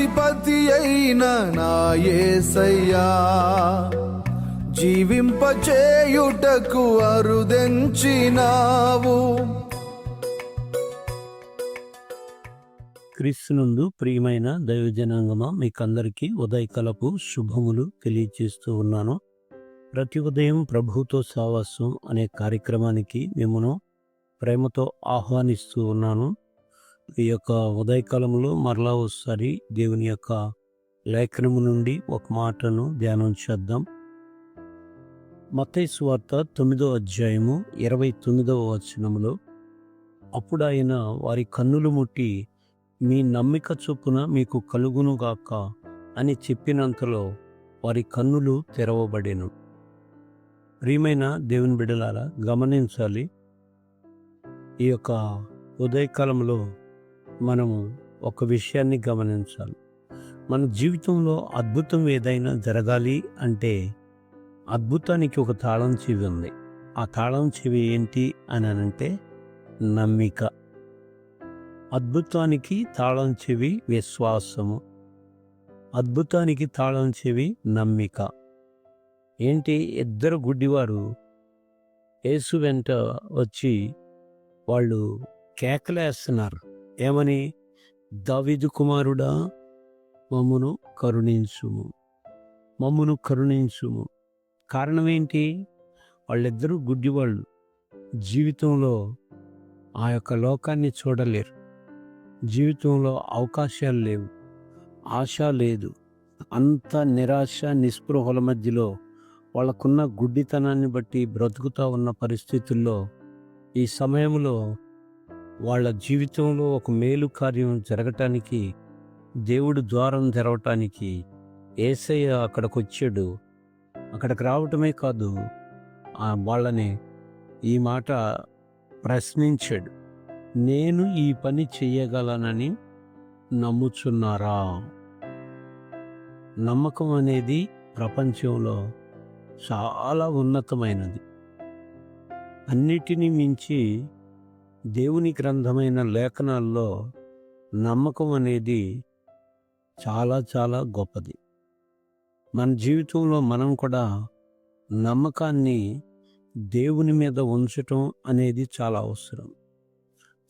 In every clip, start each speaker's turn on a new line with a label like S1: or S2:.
S1: అధిపతి అయిన నా యేసయ్యా, జీవింపచేయుటకు అరుదెంచినావు.
S2: క్రీస్తునందు ప్రియమైన దైవజనాంగమా, మీకందరికీ ఉదయకాలపు శుభములు తెలియజేస్తూ ఉన్నాను. ప్రతి ఉదయం ప్రభువుతో సావాసం అనే కార్యక్రమానికి మిమ్మను ప్రేమతో ఆహ్వానిస్తూ ఉన్నాను. ఈ యొక్క ఉదయకాలంలో మరలా ఒకసారి దేవుని యొక్క లేఖనము నుండి ఒక మాటను ధ్యానం చేద్దాం. మత్తయి సువార్త 9వ అధ్యాయము 29వ వచనములో, అప్పుడు ఆయన వారి కన్నులు ముట్టి, మీ నమ్మిక చొప్పున మీకు కలుగునుగాక అని చెప్పినంతలో వారి కన్నులు తెరవబడెను. ప్రియమైన దేవుని బిడ్డలారా, గమనించాలి, ఈ యొక్క ఉదయకాలంలో మనము ఒక విషయాన్ని గమనించాలి. మన జీవితంలో అద్భుతం ఏదైనా జరగాలి అంటే అద్భుతానికి ఒక తాళం చెవి ఉంది. ఆ తాళం చెవి ఏంటి అని అంటే నమ్మిక. అద్భుతానికి తాళం చెవి విశ్వాసము, అద్భుతానికి తాళం చెవి నమ్మిక. ఏంటి, ఇద్దరు గుడ్డివారు యేసు వెంట వచ్చి వాళ్ళు కేకలేస్తున్నారు. ఏమని? దావీదు కుమారుడా, మమ్మును కరుణించుము, మమ్మును కరుణించుము. కారణం ఏంటి? వాళ్ళిద్దరూ గుడ్డివాళ్ళు, జీవితంలో ఆ యొక్క లోకాన్ని చూడలేరు, జీవితంలో అవకాశాలు లేవు, ఆశ లేదు. అంత నిరాశ నిస్పృహల మధ్యలో వాళ్ళకున్న గుడ్డితనాన్ని బట్టి బ్రతుకుతూ ఉన్న పరిస్థితుల్లో ఈ సమయంలో వాళ్ళ జీవితంలో ఒక మేలు కార్యం జరగటానికి, దేవుడు ద్వారం తెరవటానికి యేసయ్య అక్కడికి వచ్చాడు. అక్కడికి రావటమే కాదు, వాళ్ళని ఈ మాట ప్రశ్నించాడు, నేను ఈ పని చెయ్యగలనని నమ్ముచున్నారా? నమ్మకం అనేది ప్రపంచంలో చాలా ఉన్నతమైనది. అన్నిటినీ మించి దేవుని గ్రంథమైన లేఖనాల్లో నమ్మకం అనేది చాలా చాలా గొప్పది. మన జీవితంలో మనం కూడా నమ్మకాన్ని దేవుని మీద ఉంచటం అనేది చాలా అవసరం.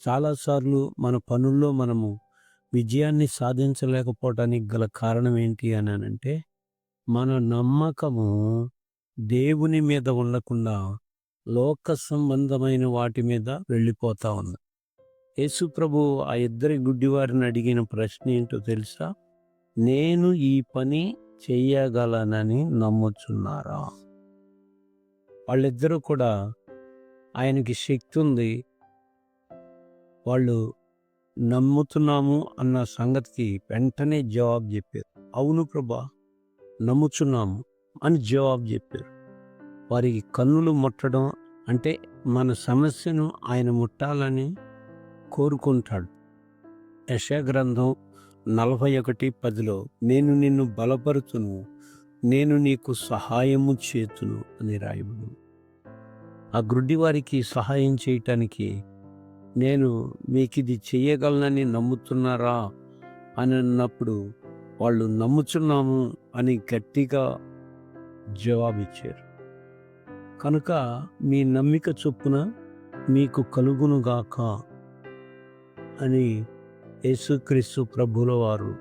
S2: చాలాసార్లు మన పనుల్లో మనము విజయాన్ని సాధించలేకపోవడానికి గల కారణం ఏంటి అని అంటే, మన నమ్మకము దేవుని మీద ఉండకుండా లోక సంబంధమైన వాటి మీద వెళ్ళిపోతా ఉంది. యేసు ప్రభు ఆ ఇద్దరి గుడ్డివారిని అడిగిన ప్రశ్న ఏంటో తెలుసా? నేను ఈ పని చెయ్యగలనని నమ్ముచున్నారా? వాళ్ళిద్దరూ కూడా ఆయనకి శక్తి ఉంది, వాళ్ళు నమ్ముతున్నాము అన్న సంగతికి వెంటనే జవాబు చెప్పారు. అవును ప్రభా, నమ్ముచున్నాము అని జవాబు చెప్పారు. వారికి కన్నులు ముట్టడం అంటే మన సమస్యను ఆయన ముట్టాలని కోరుకుంటాడు. యెషయా గ్రంథం 41:10లో, నేను నిన్ను బలపరుచును, నేను నీకు సహాయము చేతును అని రాయబడు. ఆ గుడ్డి వారికి సహాయం చేయటానికి, నేను మీకు ఇది చెయ్యగలనని నమ్ముతున్నారా అని అన్నప్పుడు వాళ్ళు నమ్ముచున్నాము అని గట్టిగా జవాబిచ్చారు. కనుక మీ నమ్మిక చొప్పున మీకు కలుగునుగాక అని యేసుక్రీస్తు ప్రభుల వారు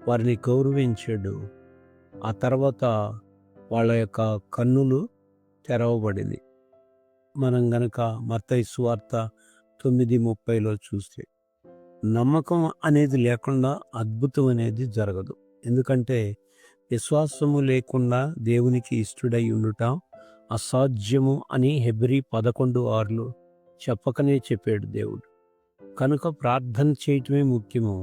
S2: వారిని గౌరవించాడు. ఆ తర్వాత వాళ్ళ యొక్క కన్నులు తెరవబడింది. మనం గనక మత్తయి సువార్త 9:30లో చూస్తే, నమ్మకం అనేది లేకుండా అద్భుతం అనేది జరగదు. ఎందుకంటే విశ్వాసము లేకుండా దేవునికి ఇష్టడై ఉండుట అసాధ్యము అని హెబ్రీ 11:6లో చెప్పకనే చెప్పాడు దేవుడు. కనుక ప్రార్థన చేయటమే ముఖ్యము,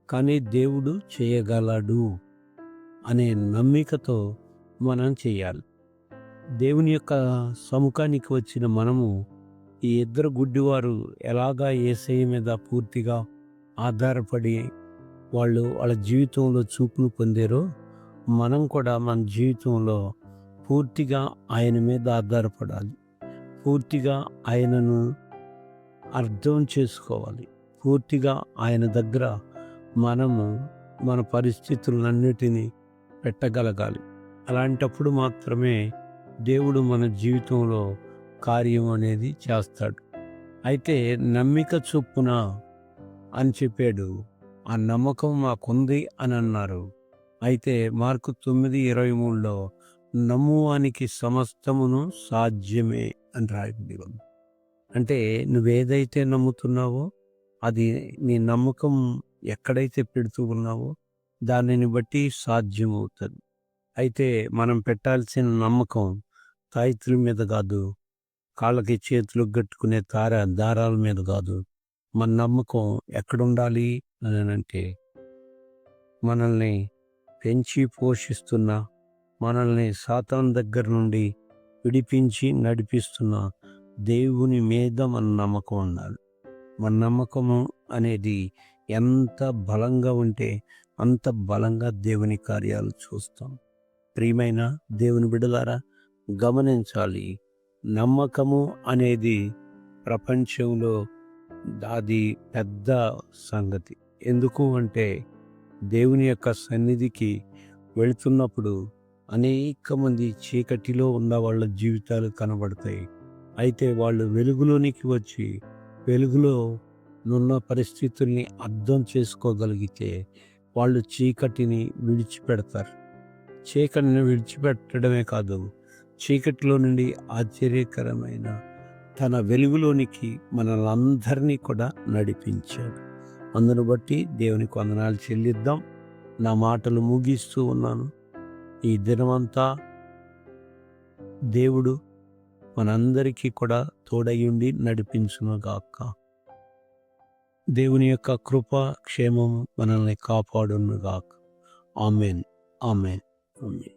S2: కానీ దేవుడు చేయగలడు అనే నమ్మికతో మనం చేయాలి. దేవుని యొక్క సముఖానికి వచ్చిన మనము ఈ ఇద్దరు గుడ్డివారు ఎలాగా యేసయ్య మీద పూర్తిగా ఆధారపడి వాళ్ళ జీవితంలో చూపును పొందారో, మనం కూడా మన జీవితంలో పూర్తిగా ఆయన మీద ఆధారపడాలి. పూర్తిగా ఆయనను అర్థం చేసుకోవాలి. పూర్తిగా ఆయన దగ్గర మనము మన పరిస్థితులన్నిటినీ పెట్టగలగాలి. అలాంటప్పుడు మాత్రమే దేవుడు మన జీవితంలో కార్యం అనేది చేస్తాడు. అయితే నమ్మిక చొప్పున అని చెప్పాడు. ఆ నమ్మకం మాకుంది అని అన్నారు. అయితే మార్కు 9:23లో నమ్మువానికి సమస్తమును సాధ్యమే అని రాయబడి ఉంది. అంటే నువ్వేదైతే నమ్ముతున్నావో అది నీ నమ్మకం ఎక్కడైతే పెడుతూ ఉన్నావో దానిని బట్టి సాధ్యమవుతుంది. అయితే మనం పెట్టాల్సిన నమ్మకం తాయత్తుల మీద కాదు, కాళ్ళకి చేతులకు కట్టుకునే దారాల మీద కాదు. మన నమ్మకం ఎక్కడుండాలి అని అంటే మనల్ని పెంచి పోషిస్తున్న, మనల్ని సాతాను దగ్గర నుండి విడిపించి నడిపిస్తున్న దేవుని మీద మన నమ్మకం ఉండాలి. మన నమ్మకము అనేది ఎంత బలంగా ఉంటే అంత బలంగా దేవుని కార్యాలు చూస్తాం. ప్రియమైన దేవుని బిడ్డలారా, గమనించాలి. నమ్మకము అనేది ప్రపంచంలో అది పెద్ద సంగతి. ఎందుకు అంటే దేవుని యొక్క సన్నిధికి వెళుతున్నప్పుడు అనేక మంది చీకటిలో ఉన్న వాళ్ళ జీవితాలు కనబడతాయి. అయితే వాళ్ళు వెలుగులోనికి వచ్చి వెలుగులో ఉన్న పరిస్థితుల్ని అర్థం చేసుకోగలిగితే వాళ్ళు చీకటిని విడిచిపెడతారు. చీకటిని విడిచిపెట్టడమే కాదు, చీకటిలో నుండి ఆశ్చర్యకరమైన తన వెలుగులోనికి మనల్ని అందరినీ కూడా నడిపించాడు. అందును బట్టి దేవునికి వందనాలు చెల్లిద్దాం. నా మాటలు ముగిస్తూ ఉన్నాను. ఈ దినమంతా దేవుడు మనందరికీ కూడా తోడయుండి నడిపించునుగాక. దేవుని యొక్క కృప క్షేమము మనల్ని కాపాడునుగాక. ఆమేన్, ఆమేన్, ఆమేన్.